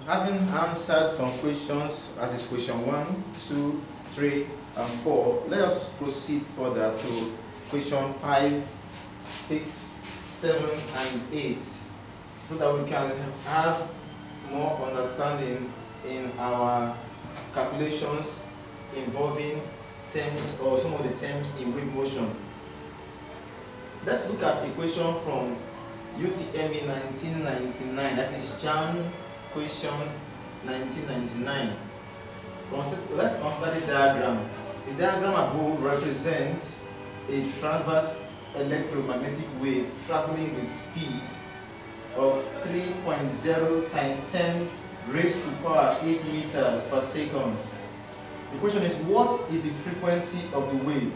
Having answered some questions, as is question 1, 2, 3, and 4, let us proceed further to question 5, 6, 7, and 8, so that we can have more understanding in our calculations involving terms or some of the terms in wave motion. Let's look at a question from UTME 1999, that is JAM question 1999. Let's consider the diagram. The diagram above represents a transverse electromagnetic wave traveling with speed of 3.0 times 10 raised to power 8 meters per second. The question is, what is the frequency of the wave?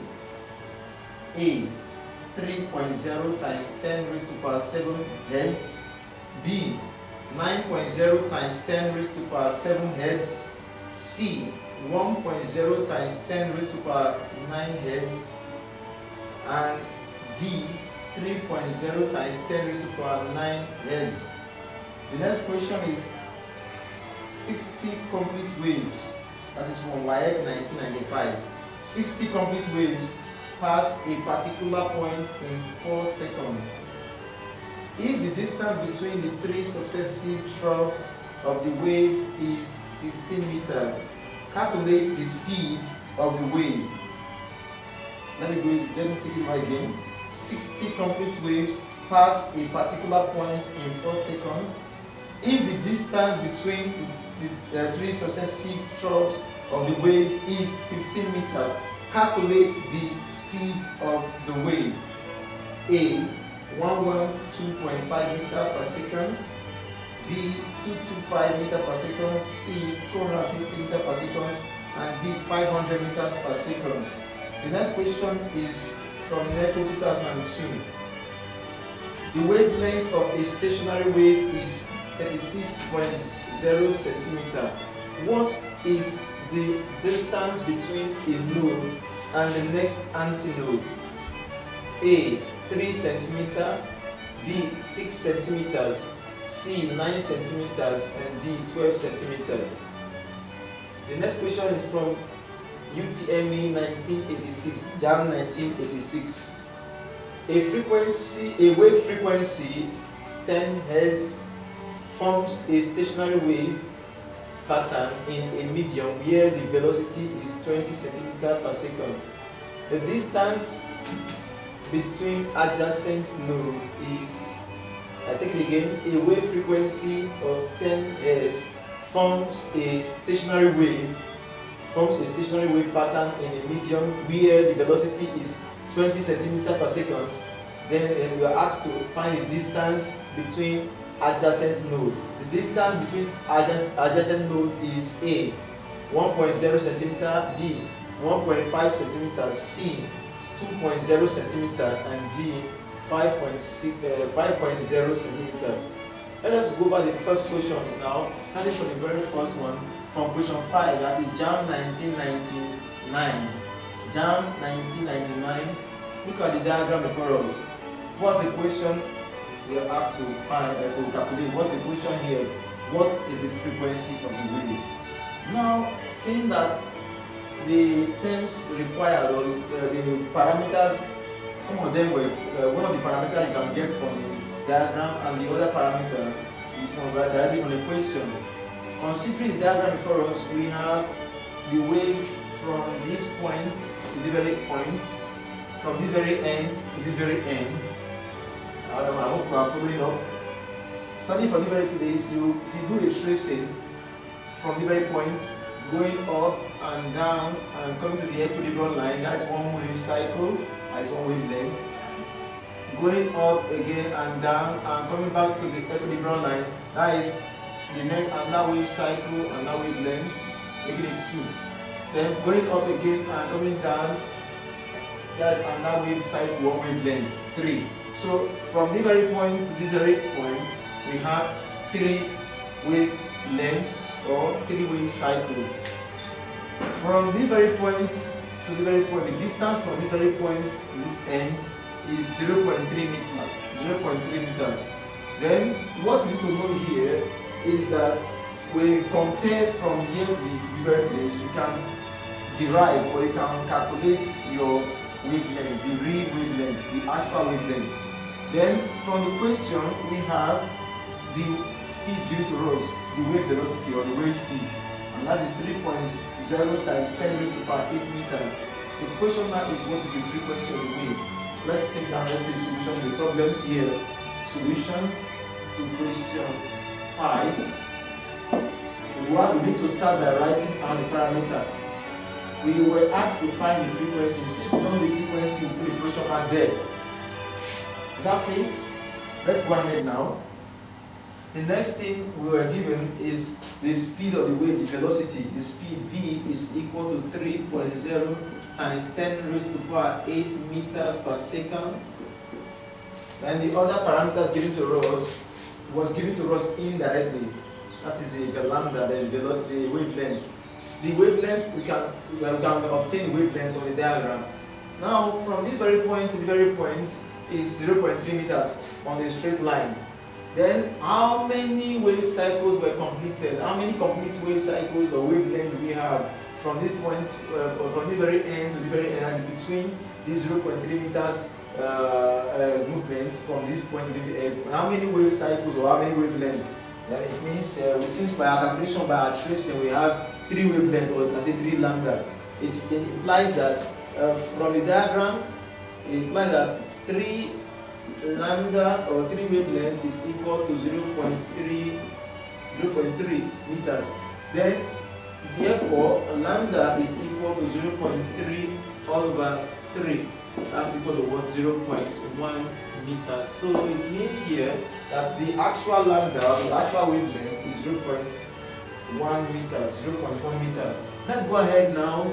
A. 3.0 times 10 raised to power 7 Hz. B. 9.0 times 10 raised to power 7 Hz. C. 1.0 times 10 raised to power 9 Hz. And D. 3.0 times 10 raised to power 9 Hz. The next question is 60 complete waves. That is from WAEC 1995. 60 complete waves pass a particular point in 4 seconds. If the distance between the 3 successive troughs of the wave is 15 meters, calculate the speed of the wave. Let me take it back again. 60 complete waves pass a particular point in 4 seconds. If the distance between the 3 successive troughs of the wave is 15 meters, calculate the speed of the wave. A. 112.5 meters per second. B. 225 meters per second. C. 250 meters per second. And D. 500 meters per second. The next question is from NECO 2002. The wavelength of a stationary wave is 36.0 centimeters. What is the distance between a node and the next antinode? A. 3 centimeters. B. 6 centimeters. C. 9 centimeters. And D. 12 centimeters. The next question is from UTME 1986, JAM 1986. A wave frequency 10 Hz forms a stationary wave pattern in a medium where the velocity is 20 centimeters per second. The distance between adjacent nodes is, I take it again, a wave frequency of 10 Hz forms a stationary wave pattern in a medium where the velocity is 20 centimeters per second. Then we are asked to find the distance between adjacent node. The distance between adjacent node is A. 1.0 centimeter, B. 1.5 centimeter, C. 2.0 centimeter, and D. 5.0 centimeters. Let us go over the first question now, starting from the very first one, from question 5, that is JAM 1999. JAM 1999. Look at the diagram before us. What's the question we are asked to find, to calculate? What's the question here? What is the frequency of the wave? Now, seeing that the terms required or the parameters, some of them were one of the parameters you can get from the diagram, and the other parameter is from directly from the question. Considering the diagram before us, we have the wave from this point to the very point, from this very end to this very end. I hope you are following up. Starting from the very place, if you do a tracing from the very point, going up and down and coming to the equilibrium line, that's one wave cycle, that's one wavelength. Going up again and down and coming back to the equilibrium line, that is the next another wave cycle, another wavelength, making it 2. Then going up again and coming down, that's another wave cycle, one wavelength, 3. So from this very point to this very point, we have 3 wavelengths or 3 wave cycles. From these very points to the very point, the distance from these very points to this end is 0.3 meters. 0.3 meters. Then what we need to know here is that we compare from here to the different place, you can derive or you can calculate your wavelength, the real wavelength, the actual wavelength. Then from the question we have the speed given to us, the wave velocity or the wave speed, and that is 3.0 times 10 raised to the power 8 meters. The question now is what is the frequency of the wave? Let's take down, let's say, solution to the problems here. Solution to question 5. We need to start by writing down the parameters. We were asked to find the frequency. Since we don't know the frequency, we put a question mark there. Is that clear? Let's go ahead now. The next thing we were given is the speed of the wave, the velocity. The speed v is equal to 3.0 times 10 raised to the power 8 meters per second. And the other parameters given to us was given to us indirectly. That is the lambda, the wavelength. The wavelength, we can obtain the wavelength from the diagram. Now, from this very point to the very point is 0.3 meters on a straight line. Then, how many wave cycles were completed? How many complete wave cycles or wavelengths do we have from this point, from the very end to the very end, and between these 0.3 meters movements from this point to the end? How many wave cycles or how many wavelengths? Then it means, since by our calculation, by our tracing, we have 3 wavelengths, or you can say 3 lambda. It implies that from the diagram, it implies that 3 lambda or 3 wavelength is equal to 0.3 meters. Then, therefore, lambda is equal to 0.3 all over 3. That's equal to what? 0.1 meters. So it means here that the actual lambda, the actual wavelength is 0.1 meters, 0.1 meters. Let's go ahead now,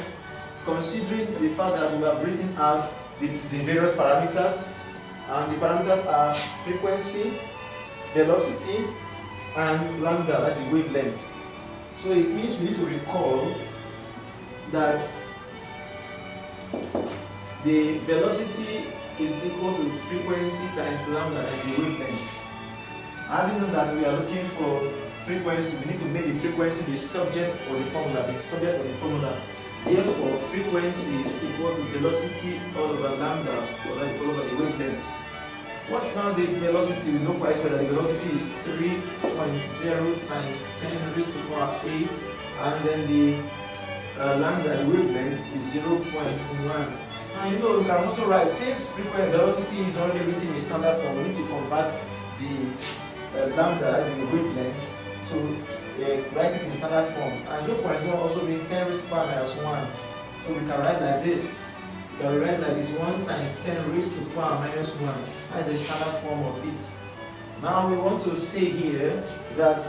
considering the fact that we have written out the various parameters, and the parameters are frequency, velocity, and lambda, that's the wavelength. So it means we need to recall that the velocity is equal to frequency times lambda and the wavelength. Having known that we are looking for frequency, we need to make the frequency the subject of the formula, the subject of the formula. Therefore, frequency is equal to velocity all over lambda, or that's all over the wavelength. What's now the velocity? We know quite well that the velocity is 3.0 times 10 raised to the power 8, and then the lambda, the wavelength, is 0.1. Now you know, we can also write, since frequency velocity is already written in standard form, we need to convert the lambda as the wavelength to write it in standard form. And 0.1 also means 10 raised to the power minus 1. So we can write like this. We can write that it's 1 times 10 raised to the power minus 1. That's the standard form of it. Now we want to say here that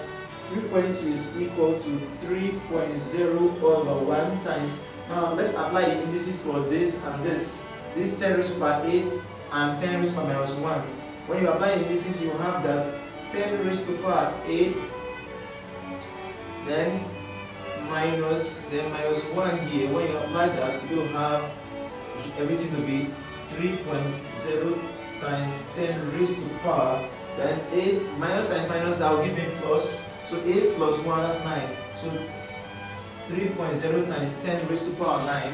frequency is equal to 3.0 over 1 times. Now let's apply the indices for this and this. This 10 raised to the power 8 and 10 raised to the power minus 1. When you apply the indices, you have that 10 raised to the power 8, then minus 1 here. When you apply that, you will have everything to be 3.0 times 10 raised to the power, then 8 minus times minus, that will give me plus. So 8 plus 1, that's 9. So 3.0 times 10 raised to the power 9.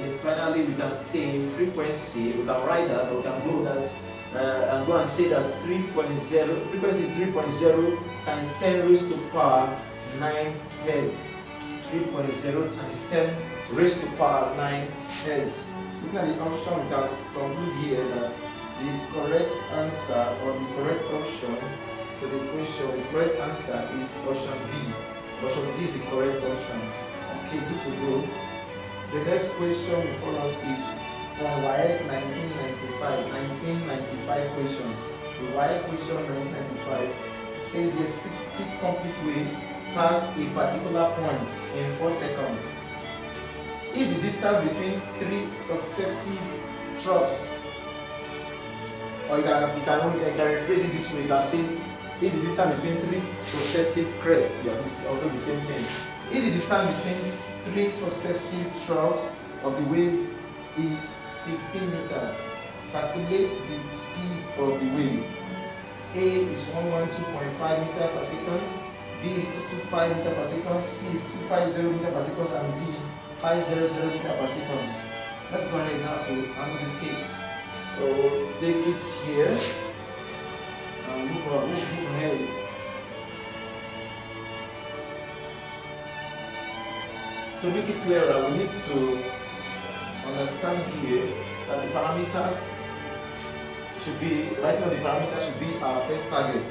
And finally, we can say frequency. We can write that, or we can go that and go and say that 3.0 frequency is 3.0 times 10 raised to the power 9 hertz. 3.0 times 10 raised to the power 9 hertz. Looking at the option, we can conclude here that the correct answer, or the correct option to the question, the correct answer is option D. Option D is the correct option. Okay, good to go. The next question before us is from WAEC 1995 question. The WAEC question 1995 says here 60 complete waves pass a particular point in 4 seconds. If the distance between 3 successive troughs, or you can rephrase it this way, you can say if the distance between 3 successive crests, yes, it's also the same thing. If the distance between 3 successive troughs of the wave is 15 meters, calculate the speed of the wave. A is 112.5 meters per second, B is 225 meter per second, C is 250 meter per second, and D 500 meter per second. Let's go ahead now to handle this case. So take it here and move ahead. To make it clearer, we need to understand here that the parameters should be, right now the parameters should be our first target.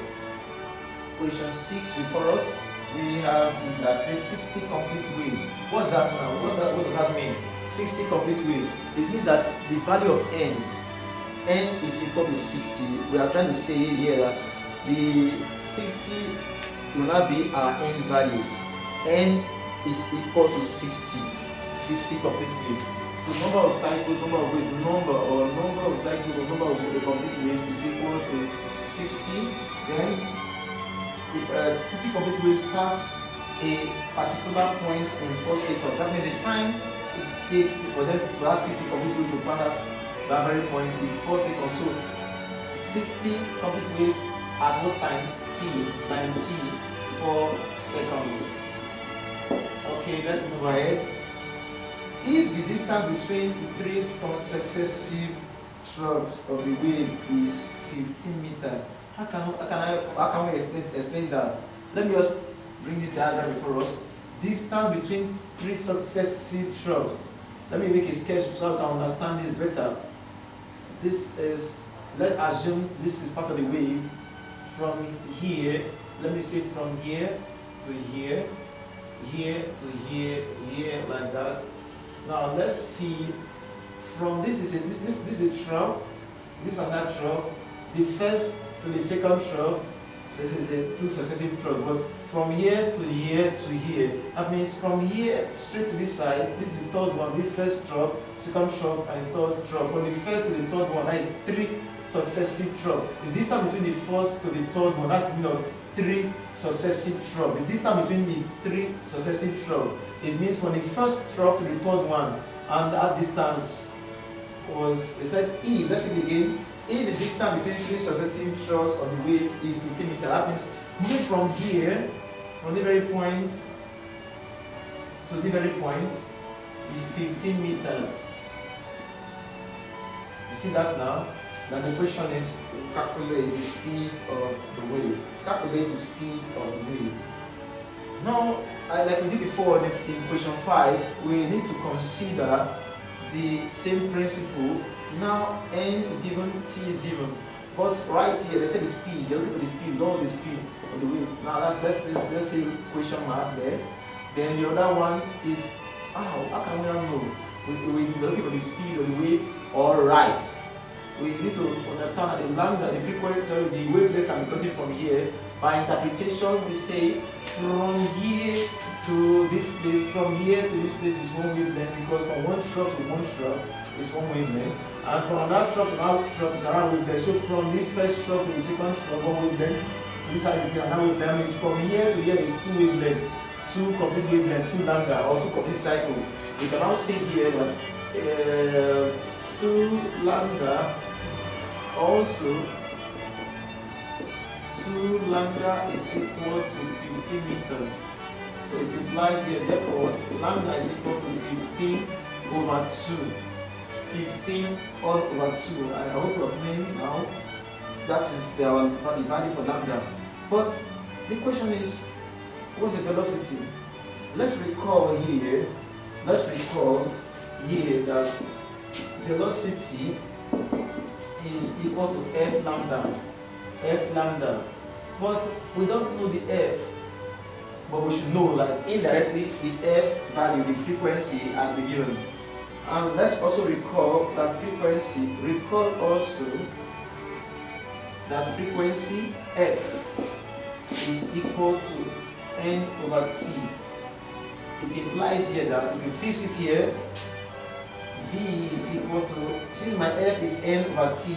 Question 6 before us, we have that says 60 complete waves. What's that now? What does that mean? 60 complete waves. It means that the value of n is equal to 60. We are trying to say here that the 60 will not be our n values. N is equal to 60 complete waves. So number of cycles, number of waves, number of cycles or number of complete waves is equal to 60. Then 60 complete waves pass a particular point in 4 seconds. That means the time it takes for that 60 complete waves to pass that very point is 4 seconds. So 60 complete waves at what time? T, time T, 4 seconds. Okay, let's move ahead. If the distance between the 3 successive strokes of the wave is 15 meters, how can we explain that? Let me just bring this diagram before us. Distance between 3 successive strokes. Let me make a sketch so I can understand this better. This is, let's assume this is part of the wave from here. Let me say from here to here, here to here, here, like that. Now let's see. From this is a trough. This is another trough. The first to the second trough. This is a 2 successive trough. But from here to here to here. That means from here straight to this side. This is the third one. The first trough, second trough, and third trough. From the first to the third one, that is 3 successive troughs. The distance between the first to the third one, that's 3 successive troughs. The distance between the 3 successive troughs, it means from the first trough to the third one, and that distance was, they said E, let's take it again. If the distance between 3 successive troughs of the wave is 15 meters, that means moving from here, from the very point to the very point, is 15 meters. You see that now? Now the question is calculate the speed of the wave. Calculate the speed of the wave. Now, like we did before in question 5, we need to consider the same principle. Now n is given, t is given. But right here, they say the speed, they'll give the speed, not the speed of the wave. Now let's say question mark there. Then the other one is, how can we not know? We're looking for the speed of the wave, or right. We need to understand that the lambda, the frequency, the wavelength can be gotten from here. By interpretation, we say from here to this place, from here to this place is one wavelength, because from one trough to one trough is one wavelength, and from another trough to another trough is another wavelength. So from this first trough to the second trough, one wavelength, to this side is another wavelength. That means from here to here is 2 wavelengths, 2 complete wavelengths, 2 lambda, or 2 complete cycle. We can now say here that 2 lambda also 2 lambda is equal to 15 meters. So it implies here, therefore, lambda is equal to 15 over 2. 15 all over 2. I hope you have made now. That is the value for lambda. But the question is, what's the velocity? Let's recall here that velocity is equal to f lambda. But we don't know the f, but we should know that indirectly the f value, the frequency, has been given. And let's also recall that frequency, f is equal to n over t. It implies here that if you fix it here, v is equal to, since my f is n over t,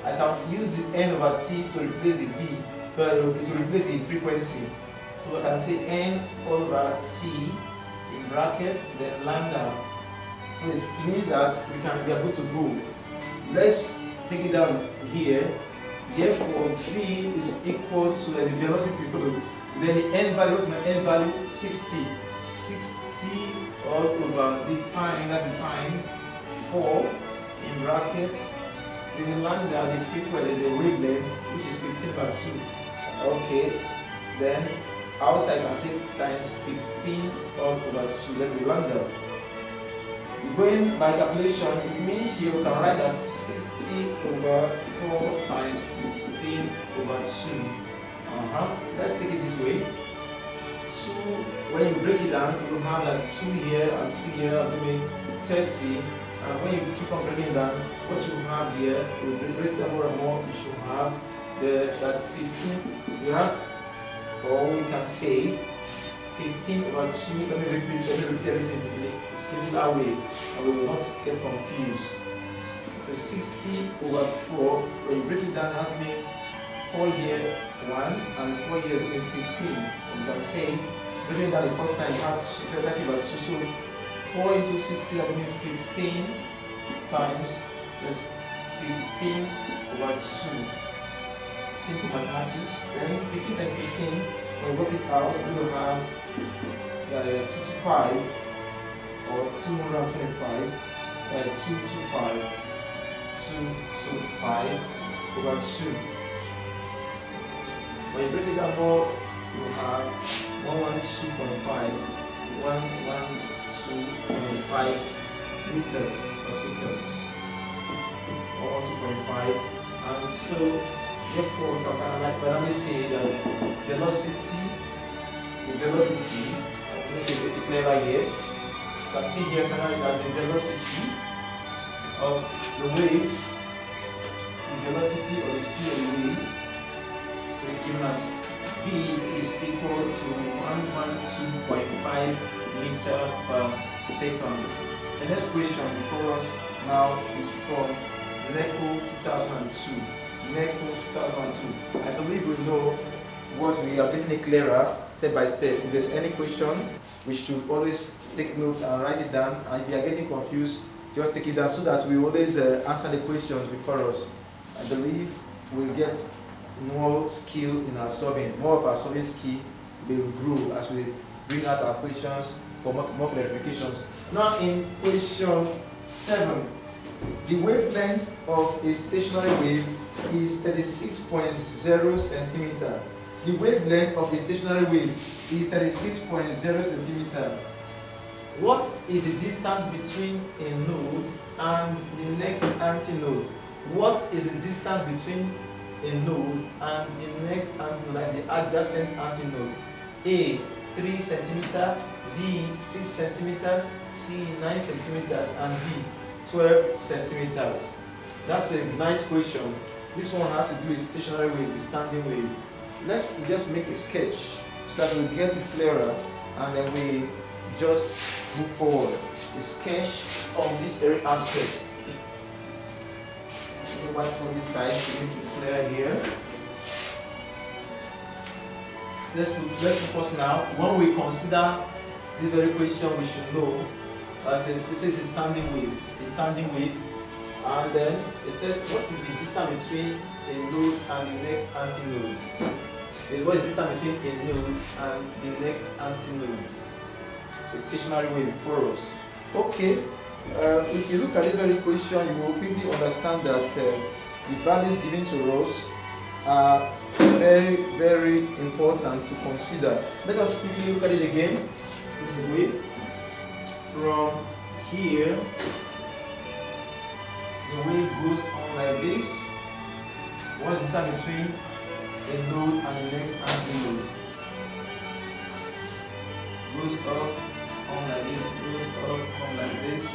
I can use the n over t to replace the v, to replace the frequency. So I can say n over t in bracket, then lambda. So it means that we are good to go. Let's take it down here. Therefore, v is equal to, the velocity is equal to Then the n value, what's my n value? 60. 60 all over the time, that's the time, 4 in brackets. Then the lambda, the frequency is a wavelength, which is 15 by 2. Okay. Then outside I can say times 15 all over 2. That's the lambda. Going by calculation, it means you can write that 60 over 4 times 15 over 2. Let's take it this way. 2, when you break it down, you will have that 2 here and 2 here, that means 30. And when you keep on breaking down, what you have here, you will break down more and more. You should have that 15. You have, or we can say 15 over 2. Let me repeat everything in a similar way, and we will not get confused. So 60 over 4, when you break it down, that means 4 here, 1, and 4 here, that means 15. And you can say, breaking down the first time, you have 30 over 2. So 4 into 60, that means 15 times this 15 over 2. Simple mathematics. Then 15 times 15, when we work it out, we will have 225 or 225, 225, 225 over 2. When you break it down more, you will have 112.5, 112.5 meters per second, 112.5, and so therefore we can like finally say that velocity, I make it clearer here. You can see here finally that the velocity of the wave, the velocity or the speed of the wave is given as V is equal to 112.5 meter per second. The next question before us now is from NECO 2002. NECO 2002. I believe we know what we are getting it clearer step by step. If there's any question, we should always take notes and write it down. And if you are getting confused, just take it down so that we always answer the questions before us. I believe we'll get more skill in our solving. More of our solving skill will grow as we bring out our questions for more clarifications. Now in question 7, the wavelength of a stationary wave is 36.0 centimeter. The wavelength of a stationary wave is 36.0 centimeter. What is the distance between a node and the next antinode? What is the distance between a node and the next antinode, that is the adjacent antinode? A, 3 centimeter, B, 6 centimeters, C, 9 centimeters, and D, 12 centimeters. That's a nice question. This one has to do with stationary wave, with standing wave. Let's just make a sketch so that we get it clearer, and then we just move forward. A sketch of this very aspect. Let me wipe on this side to make it clear here. Let's focus now. When we consider this very question, we should know this is a standing wave. A standing wave. And then it said, what is the distance between a node and the next antinode? What is the distance between a node and the next antinode? A stationary wave before us. Okay, if you look at this very question, you will quickly understand that the values given to us are very, very important to consider. Let us quickly look at it again. This is a wave. From here, the wave goes on like this. What's the distance between a node and the next antinode? Goes up, on like this, goes up, on like this.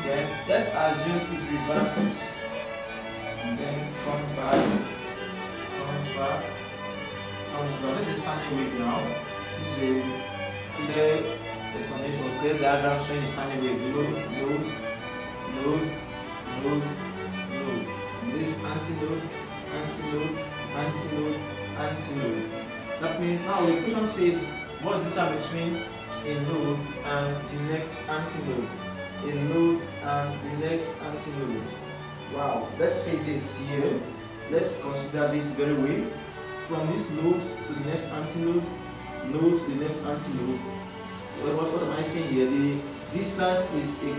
Then let's assume it reverses. And then comes back, comes back, comes back. This is standing wave now. This is a clear explanation, clear diagram showing the standing wave. Node, node, node, node. This antinode, antinode, antinode, antinode. That means now the question says, what's the distance between a node and the next antinode? A node and the next antinode. Wow, let's say this here. Let's consider this very way. From this node to the next antinode, node to the next antinode. What am I saying here? The distance is a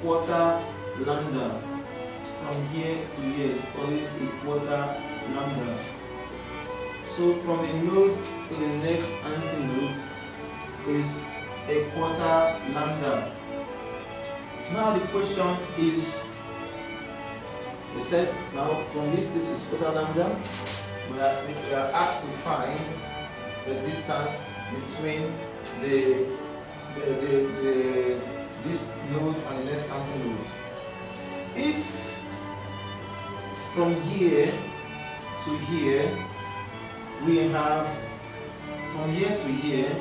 quarter lambda. From here to here is always a quarter lambda. So from a node to the next antinode is a quarter lambda. Now the question is, we said now from this is quarter lambda, we are asked to find the distance between this node and the next antinode. If from here to here we have from here to here,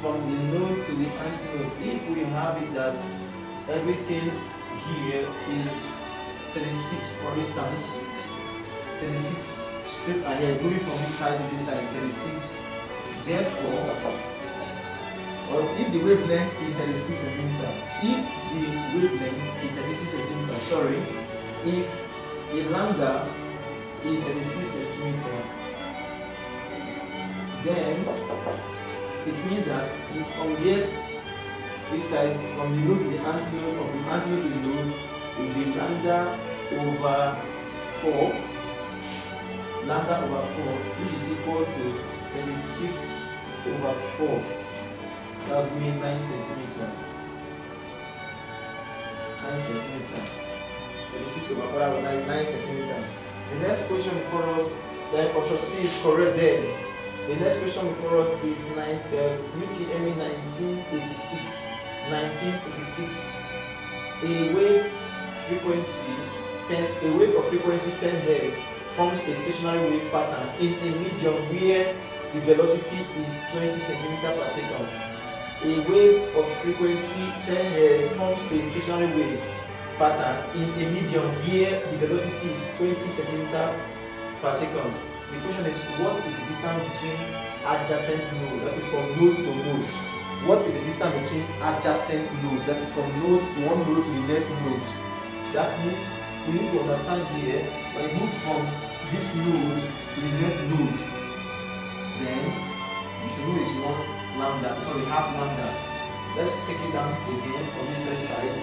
from the node to the antinode, if we have it that everything here is 36, for instance, 36 straight ahead, moving from this side to this side, 36. Therefore, or if the wavelength is 36 centimeter, if the wavelength is 36 centimeter, sorry, if the lambda is 36 centimeter, then it means that from here this side, from the node to the antinode, or from antinode to the node, will be lambda over 4, lambda over 4, which is equal to 36 over 4. That would mean 9 centimeter. 9 centimeter. 36 over 4, that would be 9 centimeter. The next question for us, then option C is correct there. The next question before us is UTME 1986. 1986. A wave of frequency 10 Hz forms a stationary wave pattern in a medium where the velocity is 20 cm per second. A wave of frequency 10 Hz forms a stationary wave pattern in a medium where the velocity is 20 cm per second. The question is, what is the distance between adjacent nodes? That is from node to node. What is the distance between adjacent nodes? That is from node to one node to the next node. That means we need to understand here, when we move from this node to the next node, then you should know it's 1 lambda, sorry, half lambda. Let's take it down again from this first side.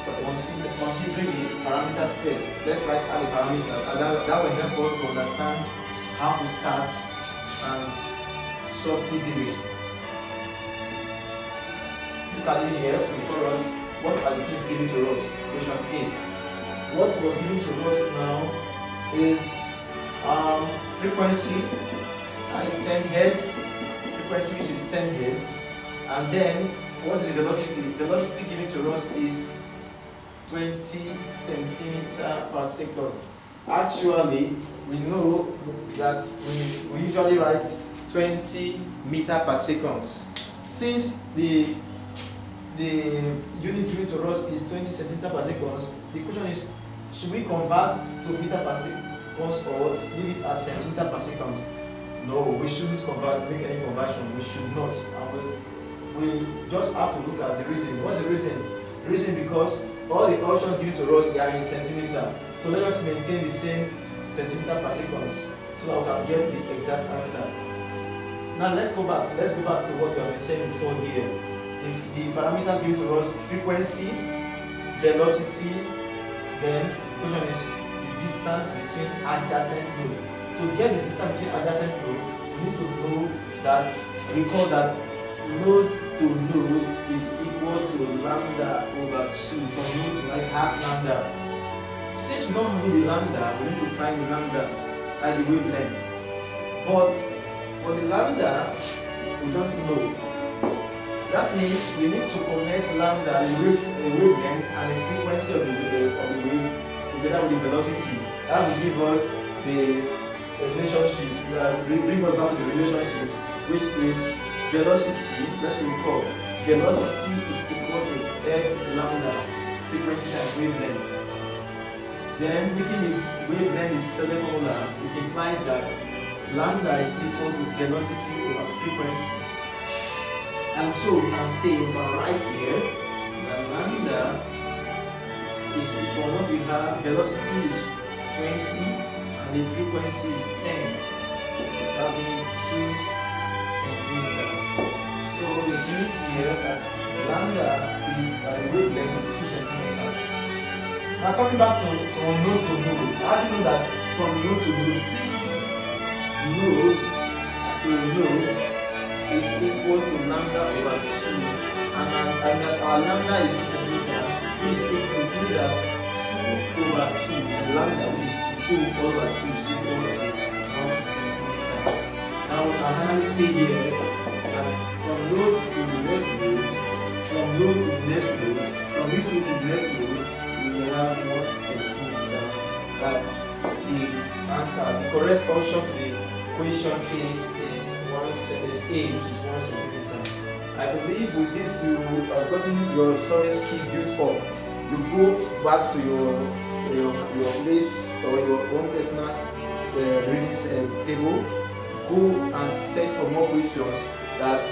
Considering the parameters first, let's write out the parameters. That will help us to understand how to start and solve easily. Look at it here before us. What are the things given to us? Question 8. What was given to us now is frequency, that is 10 Hz, frequency which is 10 Hz, and then what is the velocity? Velocity given to us is 20 centimeter per second. Actually, we know that we usually write 20 meter per second. Since the unit given to us is 20 centimeter per second, the question is, should we convert to meter per second or leave it at centimeter per second? No, we shouldn't make any conversion. We should not. And we just have to look at the reason. What's the reason? The reason because all the options given to us are in centimeter. So let us maintain the same centimeter per second so that we can get the exact answer. Now let's go back to what we have been saying before here. If the parameters given to us, frequency, velocity, then the question is the distance between adjacent nodes. To get the distance between adjacent nodes, we need to know that, recall that node to node is equal to lambda over 2. For node, that's half lambda. Since we don't know the lambda, we need to find the lambda as the wavelength. But for the lambda, we don't know. That means we need to connect lambda, the wavelength, and the frequency of the wave together with the velocity. That will give us the relationship, bring us back to the relationship, which is velocity. Let's recall, velocity is equal to f lambda, frequency times wavelength. Then making the wavelength is certain formula, it implies that lambda is equal to velocity over frequency. And so we can say, we can write here that lambda is equal to what we have, velocity is 20 and the frequency is 10. That will be 2 centimeter. So it means here that lambda is wavelength is 2 centimeter. Now coming back to from node to node, how do you know that from node to node, 6 node to node is equal to lambda over 2, and that our lambda is 2 centimeter, is equal to that 2 over 2, the lambda which is 2 over 2 is equal to 1 centimeter. Now I finally say here that from node to the next node, from node to the next node, from this node to the next node, we will have 1 centimeter. That's the answer. The correct option to the question 8 is A, which is 1 centimeter. I believe with this you have gotten your solving skill built up. You go back to your place or your own personal reading table. Go and search for more questions that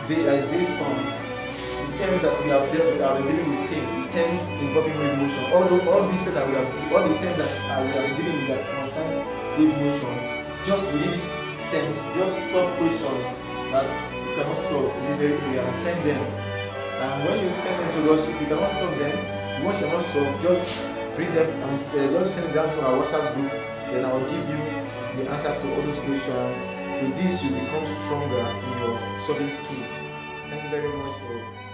is based on the terms that we have been dealing with since, the terms involving wave motion. All these things that all the terms that we have been dealing with that concerns wave motion. Just within these terms, just solve questions that you cannot solve in this very area and send them. And when you send them to us, if you cannot solve them, once you cannot solve, just read them and just send them down to our WhatsApp group. Then I will give you the answers to all those questions. With this, you become stronger in your solving skill. Thank you very much for